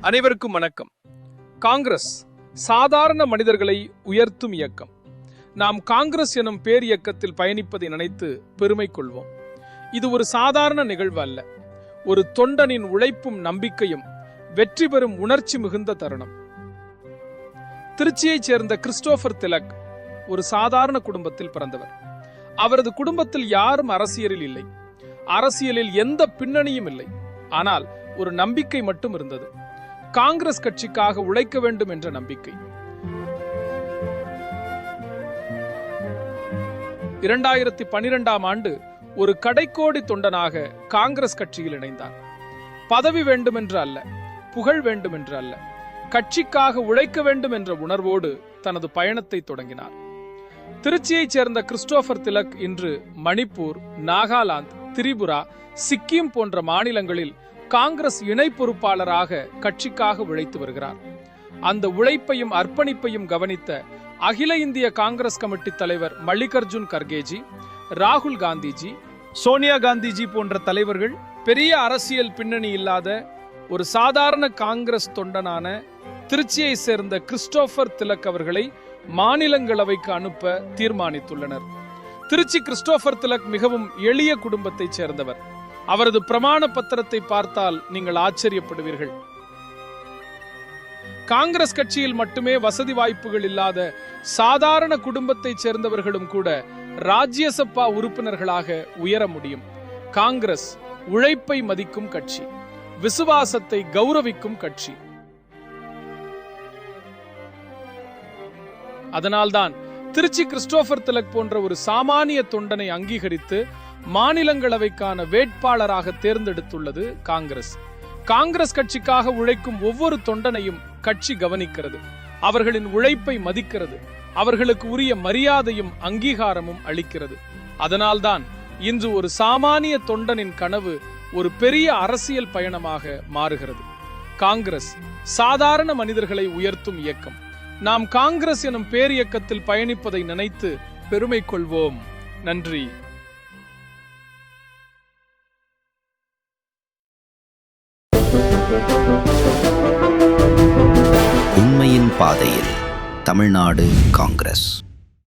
அனைவருக்கும் வணக்கம். காங்கிரஸ் சாதாரண மனிதர்களை உயர்த்தும் இயக்கம். நாம் காங்கிரஸ் எனும் பேர் இயக்கத்தில் பயணிப்பதை நினைத்து பெருமை கொள்வோம். இது ஒரு சாதாரண நிகழ்வு அல்ல. ஒரு தொண்டனின் உழைப்பும் நம்பிக்கையும் வெற்றி பெறும் உணர்ச்சி மிகுந்த தருணம். திருச்சியைச் சேர்ந்த கிறிஸ்டோபர் திலக் ஒரு சாதாரண குடும்பத்தில் பிறந்தவர். அவரது குடும்பத்தில் யாரும் அரசியலில் இல்லை. அரசியலில் எந்த பின்னணியும் இல்லை. ஆனால் ஒரு நம்பிக்கை மட்டும் இருந்தது. காங்கிரஸ் கட்சிக்காக உழைக்க வேண்டும் என்ற நம்பிக்கை. 2012ஆம் ஆண்டு ஒரு கடைக்கோடி தொண்டனாக காங்கிரஸ் கட்சியில் இணைந்தார். பதவி வேண்டுமென்று அல்ல, புகழ் வேண்டுமென்று அல்ல, கட்சிக்காக உழைக்க வேண்டும் என்ற உணர்வோடு தனது பயணத்தை தொடங்கினார். திருச்சியைச் சேர்ந்த கிறிஸ்டோபர் திலக் இன்று மணிப்பூர், நாகாலாந்து, திரிபுரா, சிக்கிம் போன்ற மாநிலங்களில் காங்கிரஸ் இணை பொறுப்பாளராக கட்சிக்காக உழைத்து வருகிறார். அந்த உழைப்பையும் அர்ப்பணிப்பையும் கவனித்த அகில இந்திய காங்கிரஸ் கமிட்டி தலைவர் மல்லிகார்ஜுன் கர்கேஜி, ராகுல் காந்திஜி, சோனியா காந்திஜி போன்ற தலைவர்கள் பெரிய அரசியல் பின்னணி இல்லாத ஒரு சாதாரண காங்கிரஸ் தொண்டனான திருச்சியை சேர்ந்த கிறிஸ்டோபர் திலக் அவர்களை மாநிலங்களவைக்கு அனுப்ப தீர்மானித்துள்ளனர். திருச்சி கிறிஸ்டோபர் திலக் மிகவும் எளிய குடும்பத்தைச் சேர்ந்தவர். அவரது பிரமாண பத்திரத்தை பார்த்தால் நீங்கள் ஆச்சரியப்படுவீர்கள். காங்கிரஸ் கட்சியில் மட்டுமே வசதி வாய்ப்புகள் இல்லாத சாதாரண குடும்பத்தைச் சேர்ந்தவர்களும் கூட ராஜ்யசபா உறுப்பினர்களாக உயர முடியும். காங்கிரஸ் உழைப்பை மதிக்கும் கட்சி, விசுவாசத்தை கௌரவிக்கும் கட்சி. அதனால்தான் திருச்சி கிறிஸ்டோபர் திலக் போன்ற ஒரு சாமானிய தொண்டனை அங்கீகரித்து மாநிலங்களவைக்கான வேட்பாளராக தேர்ந்தெடுத்துள்ளது காங்கிரஸ். காங்கிரஸ் கட்சிக்காக உழைக்கும் ஒவ்வொரு தொண்டனையும் கட்சி கவனிக்கிறது. அவர்களின் உழைப்பை மதிக்கிறது. அவர்களுக்கு உரிய மரியாதையும் அங்கீகாரமும் அளிக்கிறது. அதனால்தான் இன்று ஒரு சாமானிய தொண்டனின் கனவு ஒரு பெரிய அரசியல் பயணமாக மாறுகிறது. காங்கிரஸ் சாதாரண மனிதர்களை உயர்த்தும் இயக்கம். நாம் காங்கிரஸ் எனும் பேரியக்கத்தில் பயணிப்பதை நினைத்து பெருமை கொள்வோம். நன்றி. உண்மையின் பாதையில் தமிழ்நாடு காங்கிரஸ்.